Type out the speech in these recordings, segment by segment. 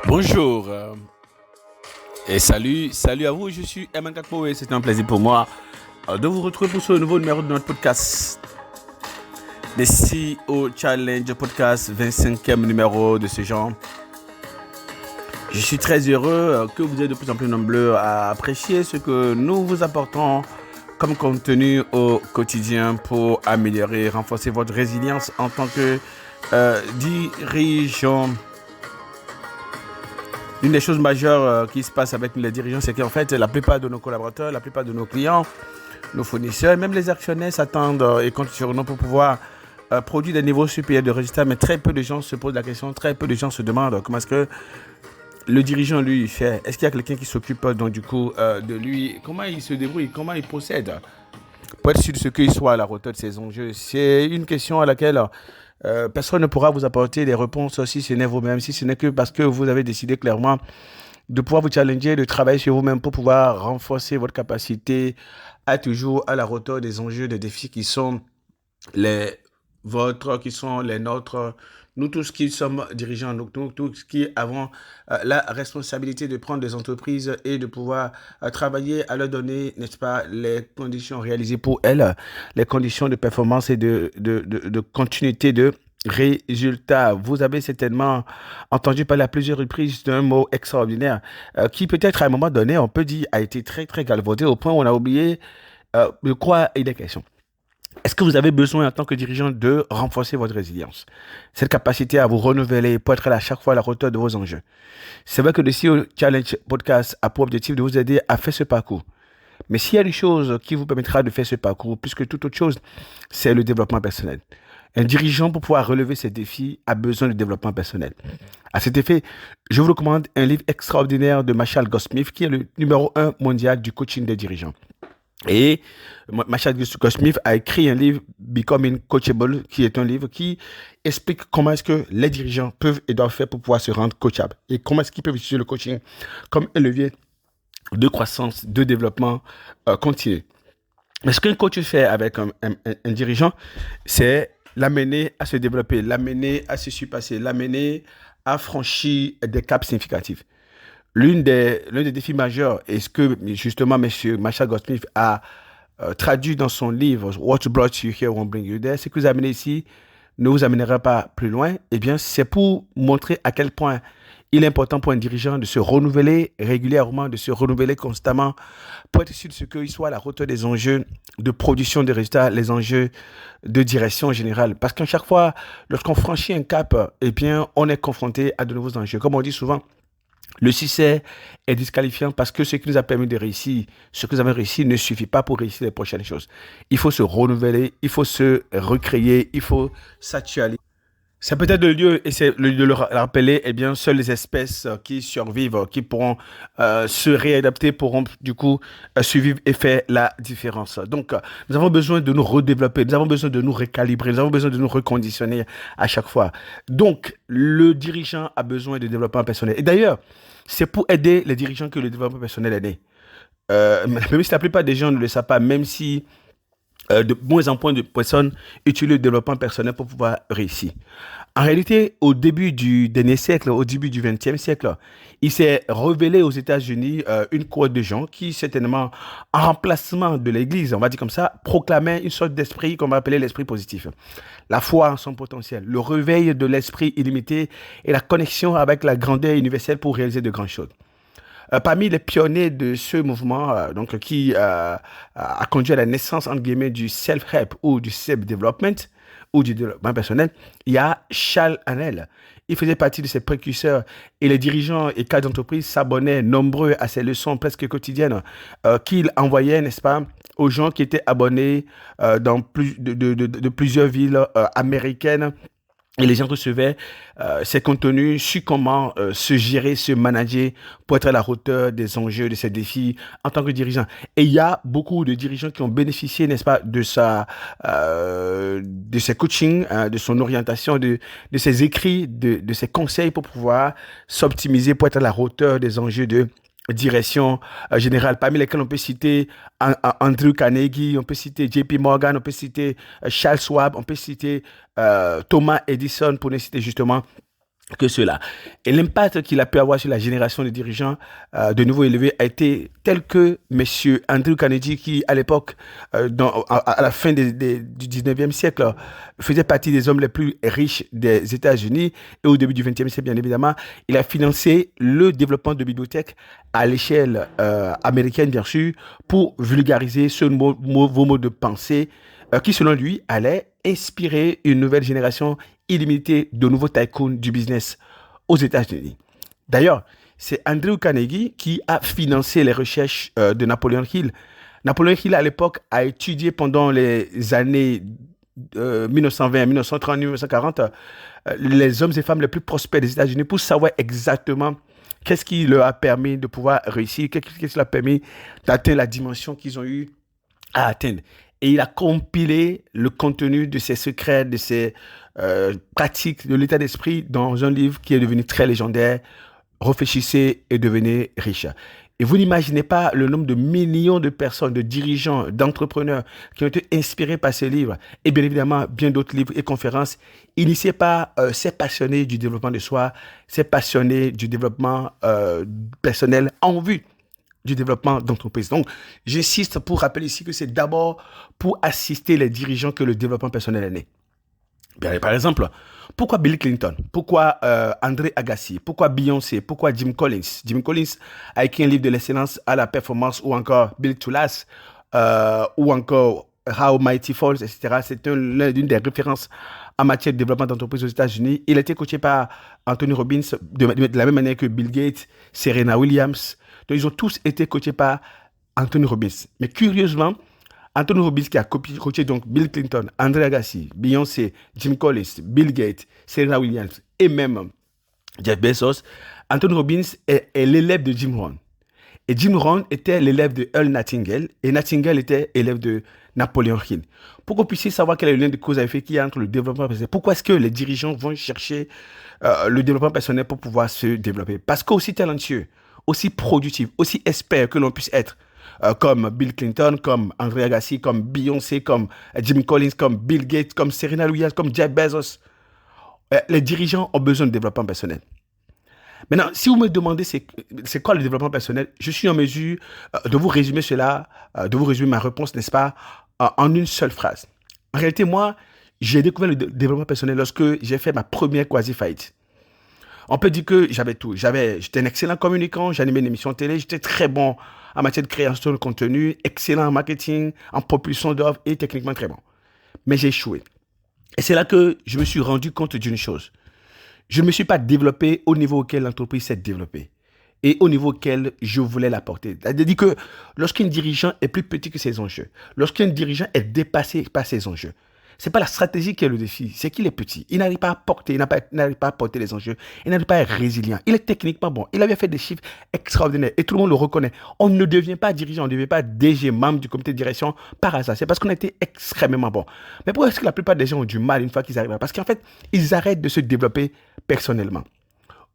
Bonjour et salut à vous, je suis Eman Kakpo et c'est un plaisir pour moi de vous retrouver pour ce nouveau numéro de notre podcast. The CEO Challenge Podcast, 25e numéro de ce genre. Je suis très heureux que vous êtes de plus en plus nombreux à apprécier ce que nous vous apportons comme contenu au quotidien pour améliorer, renforcer votre résilience en tant que dirigeant. L'une des choses majeures qui se passe avec les dirigeants, c'est qu'en fait, la plupart de nos collaborateurs, la plupart de nos clients, nos fournisseurs, même les actionnaires s'attendent et comptent sur nous pour pouvoir produire des niveaux supérieurs de résultats. Mais très peu de gens se posent la question, très peu de gens se demandent comment est-ce que le dirigeant, lui, fait. Est-ce qu'il y a quelqu'un qui s'occupe donc du coup de lui? Comment il se débrouille? Comment il procède pour être sûr de ce qu'il soit à la hauteur de ses enjeux? C'est une question à laquelle personne ne pourra vous apporter des réponses si ce n'est vous-même, si ce n'est que parce que vous avez décidé clairement de pouvoir vous challenger, de travailler sur vous-même pour pouvoir renforcer votre capacité à toujours à la hauteur des enjeux, des défis qui sont les vôtres, qui sont les nôtres. Nous tous qui sommes dirigeants, nous tous qui avons la responsabilité de prendre des entreprises et de pouvoir travailler à leur donner, n'est-ce pas, les conditions réalisées pour elles, les conditions de performance et de continuité de résultats. Vous avez certainement entendu parler à plusieurs reprises d'un mot extraordinaire qui peut-être à un moment donné, on peut dire, a été très très galvaudé au point où on a oublié de quoi il est question. Est-ce que vous avez besoin en tant que dirigeant de renforcer votre résilience? Cette capacité à vous renouveler pour être à chaque fois à la hauteur de vos enjeux. C'est vrai que le CEO Challenge Podcast a pour objectif de vous aider à faire ce parcours. Mais s'il y a une chose qui vous permettra de faire ce parcours, plus que toute autre chose, c'est le développement personnel. Un dirigeant, pour pouvoir relever ces défis, a besoin de développement personnel. À cet effet, je vous recommande un livre extraordinaire de Marshall Goldsmith, qui est le numéro 1 mondial du coaching des dirigeants. Et Marshall Goldsmith a écrit un livre, Becoming Coachable, qui est un livre qui explique comment est-ce que les dirigeants peuvent et doivent faire pour pouvoir se rendre coachables. Et comment est-ce qu'ils peuvent utiliser le coaching comme un levier de croissance, de développement continu. Mais ce qu'un coach fait avec un dirigeant, c'est l'amener à se développer, l'amener à se surpasser, l'amener à franchir des caps significatifs. L'un des défis majeurs, et ce que justement M. Marshall Goldsmith a traduit dans son livre What Brought You Here Won't Bring You There, ce que vous amenez ici ne vous amènera pas plus loin, eh bien c'est pour montrer à quel point il est important pour un dirigeant de se renouveler régulièrement, de se renouveler constamment pour être sûr de ce qu'il soit à la hauteur des enjeux de production de résultats, les enjeux de direction générale. Parce qu'à chaque fois, lorsqu'on franchit un cap, eh bien on est confronté à de nouveaux enjeux. Comme on dit souvent, le succès est disqualifiant parce que ce qui nous a permis de réussir, ce que nous avons réussi ne suffit pas pour réussir les prochaines choses. Il faut se renouveler, il faut se recréer, il faut s'actualiser. C'est peut-être le lieu, et c'est le lieu de le rappeler, eh bien, seules les espèces qui survivent, qui pourront se réadapter, pourront du coup survivre et faire la différence. Donc, nous avons besoin de nous redévelopper, nous avons besoin de nous récalibrer, nous avons besoin de nous reconditionner à chaque fois. Donc, le dirigeant a besoin de développement personnel. Et d'ailleurs, c'est pour aider les dirigeants que le développement personnel est né. Même si la plupart des gens ne le savent pas, même si de moins en moins de personnes utilisent le développement personnel pour pouvoir réussir. En réalité, au début du dernier siècle, au début du XXe siècle, il s'est révélé aux États-Unis une cohorte de gens qui, certainement, en remplacement de l'Église, on va dire comme ça, proclamaient une sorte d'esprit qu'on va appeler l'esprit positif. La foi en son potentiel, le réveil de l'esprit illimité et la connexion avec la grandeur universelle pour réaliser de grandes choses. Parmi les pionniers de ce mouvement, qui a conduit à la naissance, entre guillemets, du self-help ou du self-development, ou du développement personnel, il y a Charles Haanel. Il faisait partie de ses précurseurs et les dirigeants et cadres d'entreprise s'abonnaient nombreux à ses leçons presque quotidiennes qu'il envoyait, n'est-ce pas, aux gens qui étaient abonnés dans plusieurs villes américaines. Et les gens recevaient ces contenus sur comment se gérer, se manager pour être à la hauteur des enjeux, de ces défis en tant que dirigeant. Et il y a beaucoup de dirigeants qui ont bénéficié, n'est-ce pas, de ses coachings, de son orientation, de ses écrits, de ses conseils pour pouvoir s'optimiser, pour être à la hauteur des enjeux de direction générale, parmi lesquels on peut citer Andrew Carnegie, on peut citer JP Morgan, on peut citer Charles Schwab, on peut citer Thomas Edison pour ne citer justement que cela. Et l'impact qu'il a pu avoir sur la génération de dirigeants de nouveau élevés a été tel que M. Andrew Carnegie, qui à l'époque, à la fin du 19e siècle, faisait partie des hommes les plus riches des États-Unis, et au début du 20e siècle, bien évidemment, il a financé le développement de bibliothèques à l'échelle américaine, bien sûr, pour vulgariser ce nouveau mode de pensée qui, selon lui, allait inspirer une nouvelle génération illimitée de nouveaux tycoons du business aux États-Unis. D'ailleurs, c'est Andrew Carnegie qui a financé les recherches de Napoleon Hill. Napoleon Hill, à l'époque, a étudié pendant les années 1920, 1930, 1940 les hommes et femmes les plus prospères des États-Unis pour savoir exactement qu'est-ce qui leur a permis de pouvoir réussir, qu'est-ce qui leur a permis d'atteindre la dimension qu'ils ont eu à atteindre. Et il a compilé le contenu de ses secrets, de ses pratiques, de l'état d'esprit dans un livre qui est devenu très légendaire, Réfléchissez et devenez riche. Et vous n'imaginez pas le nombre de millions de personnes, de dirigeants, d'entrepreneurs qui ont été inspirés par ces livres. Et bien évidemment, bien d'autres livres et conférences initiés par ces passionnés du développement de soi, ces passionnés du développement personnel en vue du développement d'entreprise. Donc, j'insiste pour rappeler ici que c'est d'abord pour assister les dirigeants que le développement personnel est né. Bien, par exemple, pourquoi Bill Clinton? Pourquoi André Agassi? Pourquoi Beyoncé? Pourquoi Jim Collins? Jim Collins a écrit un livre de l'excellence à la performance, ou encore Bill Toulas, ou encore How Mighty Falls, etc. C'est l'une des références en matière de développement d'entreprise aux États-Unis. Il a été coaché par Anthony Robbins de la même manière que Bill Gates, Serena Williams. Donc, ils ont tous été coachés par Anthony Robbins. Mais curieusement, Anthony Robbins qui a coaché donc Bill Clinton, André Agassi, Beyoncé, Jim Collins, Bill Gates, Serena Williams et même Jeff Bezos, Anthony Robbins est l'élève de Jim Rohn. Et Jim Rohn était l'élève de Earl Nightingale et Nightingale était élève de Napoleon Hill. Pour que vous puissiez savoir quel est le lien de cause à effet qu'il y a entre le développement personnel, pourquoi est-ce que les dirigeants vont chercher le développement personnel pour pouvoir se développer? Parce qu'aussi talentueux, aussi productif, aussi expert que l'on puisse être, comme Bill Clinton, comme André Agassi, comme Beyoncé, comme Jim Collins, comme Bill Gates, comme Serena Williams, comme Jeff Bezos, les dirigeants ont besoin de développement personnel. Maintenant, si vous me demandez c'est quoi le développement personnel, je suis en mesure de vous résumer cela, de vous résumer ma réponse, n'est-ce pas, en une seule phrase. En réalité, moi, j'ai découvert le développement personnel lorsque j'ai fait ma première quasi-faillite. On peut dire que j'avais tout. J'étais un excellent communicant, j'animais une émission télé, j'étais très bon en matière de création de contenu, excellent en marketing, en propulsion d'offres et techniquement très bon. Mais j'ai échoué. Et c'est là que je me suis rendu compte d'une chose. Je ne me suis pas développé au niveau auquel l'entreprise s'est développée et au niveau auquel je voulais la porter. C'est-à-dire que lorsqu'un dirigeant est plus petit que ses enjeux, lorsqu'un dirigeant est dépassé par ses enjeux, ce n'est pas la stratégie qui est le défi, c'est qu'il est petit. Il n'arrive pas à porter, n'arrive pas à porter les enjeux, il n'arrive pas à être résilient. Il est techniquement bon, il avait fait des chiffres extraordinaires et tout le monde le reconnaît. On ne devient pas dirigeant, on ne devient pas DG, membre du comité de direction par hasard. C'est parce qu'on a été extrêmement bon. Mais pourquoi est-ce que la plupart des gens ont du mal une fois qu'ils arrivent là? Parce qu'en fait, ils arrêtent de se développer personnellement.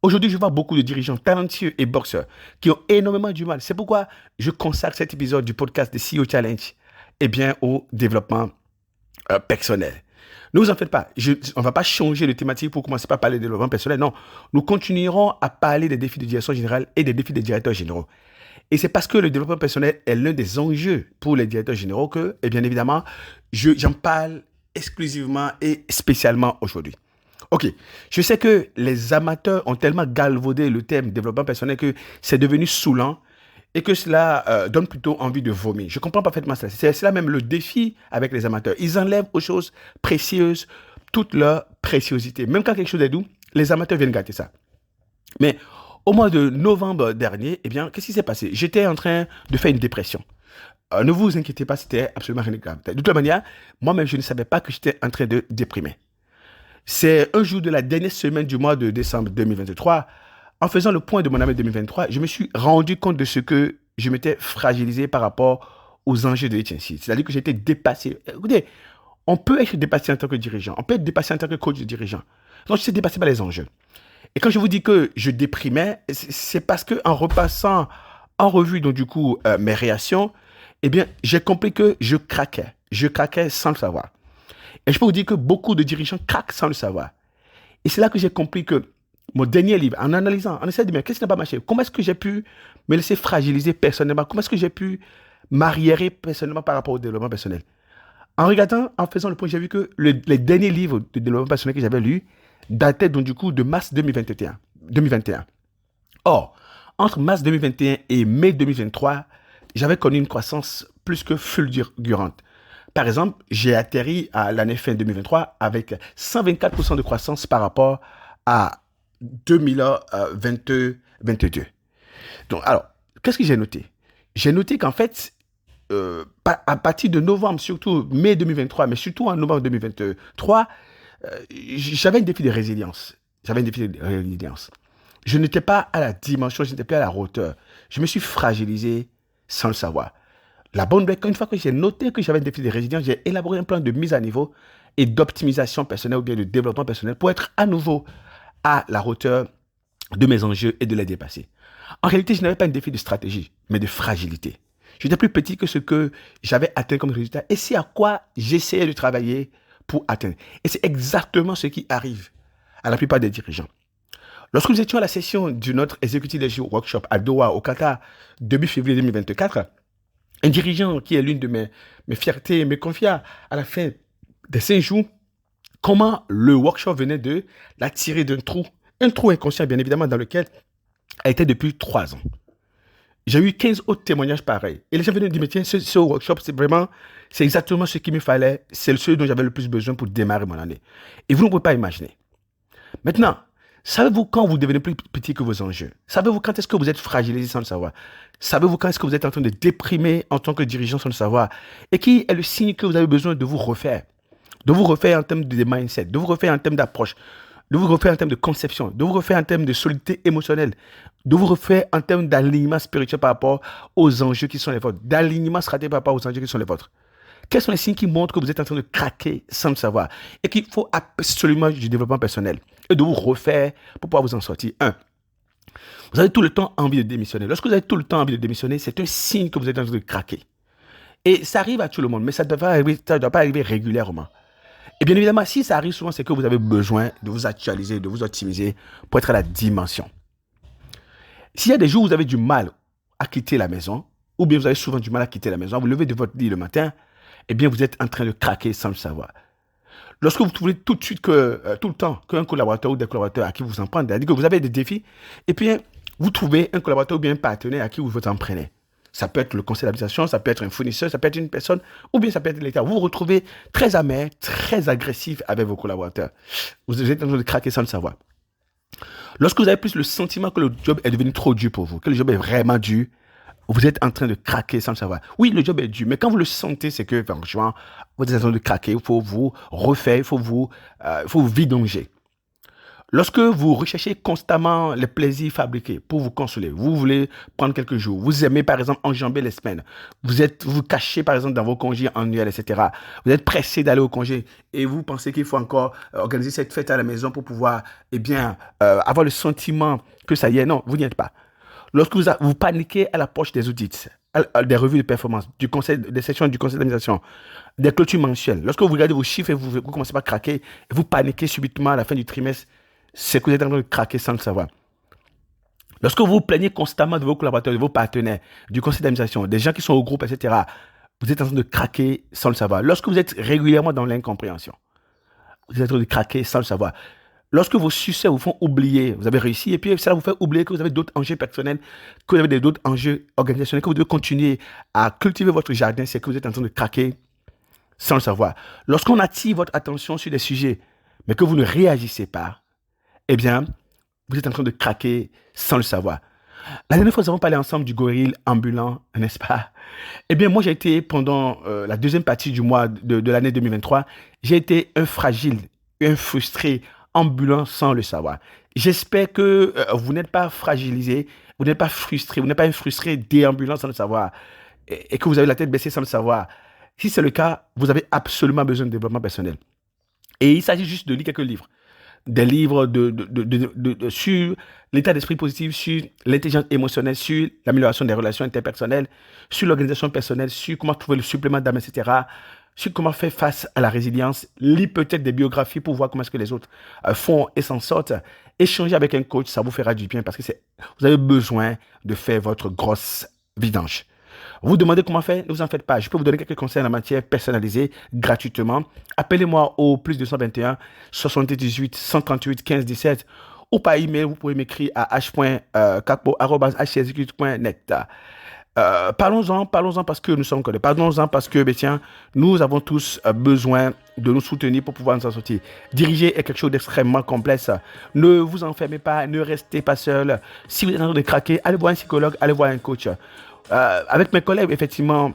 Aujourd'hui, je vois beaucoup de dirigeants talentueux et boxeurs qui ont énormément du mal. C'est pourquoi je consacre cet épisode du podcast de CEO Challenge au développement personnel. Ne vous en faites pas. On ne va pas changer de thématique pour commencer par parler de développement personnel. Non, nous continuerons à parler des défis de direction générale et des défis des directeurs généraux. Et c'est parce que le développement personnel est l'un des enjeux pour les directeurs généraux que, et bien évidemment, j'en parle exclusivement et spécialement aujourd'hui. Ok, je sais que les amateurs ont tellement galvaudé le thème développement personnel que c'est devenu saoulant et que cela donne plutôt envie de vomir. Je comprends parfaitement ça. C'est là même le défi avec les amateurs. Ils enlèvent aux choses précieuses toute leur préciosité. Même quand quelque chose est doux, les amateurs viennent gâter ça. Mais au mois de novembre dernier, qu'est-ce qui s'est passé? J'étais en train de faire une dépression. Ne vous inquiétez pas, c'était absolument rien de grave. De toute manière, moi-même, je ne savais pas que j'étais en train de déprimer. C'est un jour de la dernière semaine du mois de décembre 2023. En faisant le point de mon année 2023, je me suis rendu compte de ce que je m'étais fragilisé par rapport aux enjeux de HNC. C'est-à-dire que j'étais dépassé. Écoutez, on peut être dépassé en tant que dirigeant. On peut être dépassé en tant que coach de dirigeant. Donc, je suis dépassé par les enjeux. Et quand je vous dis que je déprimais, c'est parce qu'en repassant en revue donc, du coup, mes réactions, j'ai compris que je craquais. Je craquais sans le savoir. Et je peux vous dire que beaucoup de dirigeants craquent sans le savoir. Et c'est là que j'ai compris que mon dernier livre, en analysant, en essayant de me dire qu'est-ce qui n'a pas marché, comment est-ce que j'ai pu me laisser fragiliser personnellement, comment est-ce que j'ai pu m'arriérer personnellement par rapport au développement personnel. En regardant, en faisant le point, j'ai vu que les derniers livres de développement personnel que j'avais lus dataient donc du coup de mars 2021. 2021. Or, entre mars 2021 et mai 2023, j'avais connu une croissance plus que fulgurante. Par exemple, j'ai atterri à l'année fin 2023 avec 124% de croissance par rapport à 2022. Donc, alors, qu'est-ce que j'ai noté? J'ai noté qu'en fait, à partir de novembre, surtout mai 2023, mais surtout en novembre 2023, j'avais un défi de résilience. J'avais un défi de résilience. Je n'étais pas à la dimension, je n'étais pas à la hauteur. Je me suis fragilisé sans le savoir. La bonne nouvelle, une fois que j'ai noté que j'avais un défi de résilience, j'ai élaboré un plan de mise à niveau et d'optimisation personnelle ou bien de développement personnel pour être à nouveau à la hauteur de mes enjeux et de les dépasser. En réalité, je n'avais pas un défi de stratégie, mais de fragilité. J'étais plus petit que ce que j'avais atteint comme résultat et c'est à quoi j'essayais de travailler pour atteindre. Et c'est exactement ce qui arrive à la plupart des dirigeants. Lorsque nous étions à la session de notre Executive Leadership Workshop à Doha, au Qatar, début février 2024, un dirigeant qui est l'une de mes fiertés me confia à la fin des 5 jours comment le workshop venait de la tirer d'un trou, un trou inconscient bien évidemment dans lequel elle était depuis 3 ans. J'ai eu 15 autres témoignages pareils. Et les gens venaient me dire, mais tiens, ce workshop, c'est exactement ce qu'il me fallait. C'est ce dont j'avais le plus besoin pour démarrer mon année. Et vous ne pouvez pas imaginer. Maintenant, savez-vous quand vous devenez plus petit que vos enjeux? Savez-vous quand est-ce que vous êtes fragilisé sans le savoir? Savez-vous quand est-ce que vous êtes en train de déprimer en tant que dirigeant sans le savoir? Et qui est le signe que vous avez besoin de vous refaire? De vous refaire en termes de mindset, de vous refaire en termes d'approche, de vous refaire en termes de conception, de vous refaire en termes de solidité émotionnelle, de vous refaire en termes d'alignement spirituel par rapport aux enjeux qui sont les vôtres, d'alignement stratégique par rapport aux enjeux qui sont les vôtres. Quels sont les signes qui montrent que vous êtes en train de craquer sans le savoir et qu'il faut absolument du développement personnel et de vous refaire pour pouvoir vous en sortir? 1. Vous avez tout le temps envie de démissionner. Lorsque vous avez tout le temps envie de démissionner, c'est un signe que vous êtes en train de craquer. Et ça arrive à tout le monde, mais ça ne doit pas arriver régulièrement. Et bien évidemment, si ça arrive souvent, c'est que vous avez besoin de vous actualiser, de vous optimiser pour être à la dimension. S'il y a des jours où vous avez du mal à quitter la maison, ou bien vous avez souvent du mal à quitter la maison, vous levez de votre lit le matin, eh bien vous êtes en train de craquer sans le savoir. Lorsque vous trouvez tout de suite tout le temps qu'un collaborateur ou des collaborateurs à qui vous en prenez, c'est-à-dire que vous avez des défis, et puis vous trouvez un collaborateur ou bien un partenaire à qui vous vous en prenez. Ça peut être le conseil d'administration, ça peut être un fournisseur, ça peut être une personne, ou bien ça peut être l'État. Vous vous retrouvez très amer, très agressif avec vos collaborateurs. Vous êtes en train de craquer sans le savoir. Lorsque vous avez plus le sentiment que le job est devenu trop dur pour vous, que le job est vraiment dur, vous êtes en train de craquer sans le savoir. Oui, le job est dur, mais quand vous le sentez, c'est que, franchement, vous êtes en train de craquer. Il faut vous refaire, il faut vous vidanger. Lorsque vous recherchez constamment les plaisirs fabriqués pour vous consoler, vous voulez prendre quelques jours, vous aimez par exemple enjamber les semaines, vous cachez par exemple dans vos congés annuels, etc. Vous êtes pressé d'aller au congé et vous pensez qu'il faut encore organiser cette fête à la maison pour pouvoir avoir le sentiment que ça y est. Non, vous n'y êtes pas. Lorsque vous paniquez à l'approche des audits, des revues de performance, des sessions du conseil d'administration, des clôtures mensuelles, lorsque vous regardez vos chiffres et vous commencez par craquer, et vous paniquez subitement à la fin du trimestre, c'est que vous êtes en train de craquer sans le savoir. Lorsque vous vous plaignez constamment de vos collaborateurs, de vos partenaires, du conseil d'administration, des gens qui sont au groupe, etc., vous êtes en train de craquer sans le savoir. Lorsque vous êtes régulièrement dans l'incompréhension, vous êtes en train de craquer sans le savoir. Lorsque vos succès vous font oublier, vous avez réussi, et puis cela vous fait oublier que vous avez d'autres enjeux personnels, que vous avez d'autres enjeux organisationnels, que vous devez continuer à cultiver votre jardin, c'est que vous êtes en train de craquer sans le savoir. Lorsqu'on attire votre attention sur des sujets, mais que vous ne réagissez pas, eh bien, vous êtes en train de craquer sans le savoir. La dernière fois, nous avons parlé ensemble du gorille ambulant, n'est-ce pas? Eh bien, moi, j'ai été, pendant la deuxième partie du mois de l'année 2023, j'ai été un fragile, un frustré, ambulant sans le savoir. J'espère que vous n'êtes pas fragilisé, vous n'êtes pas frustré, vous n'êtes pas un frustré déambulant sans le savoir, et que vous avez la tête baissée sans le savoir. Si c'est le cas, vous avez absolument besoin de développement personnel. Et il s'agit juste de lire quelques livres. Des livres sur l'état d'esprit positif, sur l'intelligence émotionnelle, sur l'amélioration des relations interpersonnelles, sur l'organisation personnelle, sur comment trouver le supplément d'âme, etc. sur comment faire face à la résilience, lis peut-être des biographies pour voir comment est-ce que les autres font et s'en sortent. Échanger avec un coach, ça vous fera du bien parce que vous avez besoin de faire votre grosse vidange. Vous demandez comment faire, ne vous en faites pas. Je peux vous donner quelques conseils en la matière personnalisés gratuitement. Appelez-moi au plus 221 78 138 15 17 ou par email, vous pouvez m'écrire à h.kakpo@hsexecute.net. Parlons-en parce que nous sommes connus. Parlons-en parce que, tiens, nous avons tous besoin de nous soutenir pour pouvoir nous en sortir. Diriger est quelque chose d'extrêmement complexe. Ne vous enfermez pas, ne restez pas seul. Si vous êtes en train de craquer, allez voir un psychologue, allez voir un coach. Avec mes collègues, effectivement,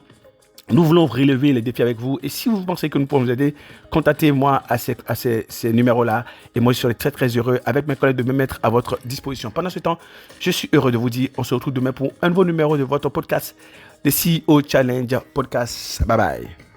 nous voulons relever les défis avec vous. Et si vous pensez que nous pouvons vous aider, contactez-moi à ces numéros-là. Et moi, je serai très, très heureux avec mes collègues de me mettre à votre disposition. Pendant ce temps, je suis heureux de vous dire, on se retrouve demain pour un nouveau numéro de votre podcast, The CEO Challenge Podcast. Bye bye.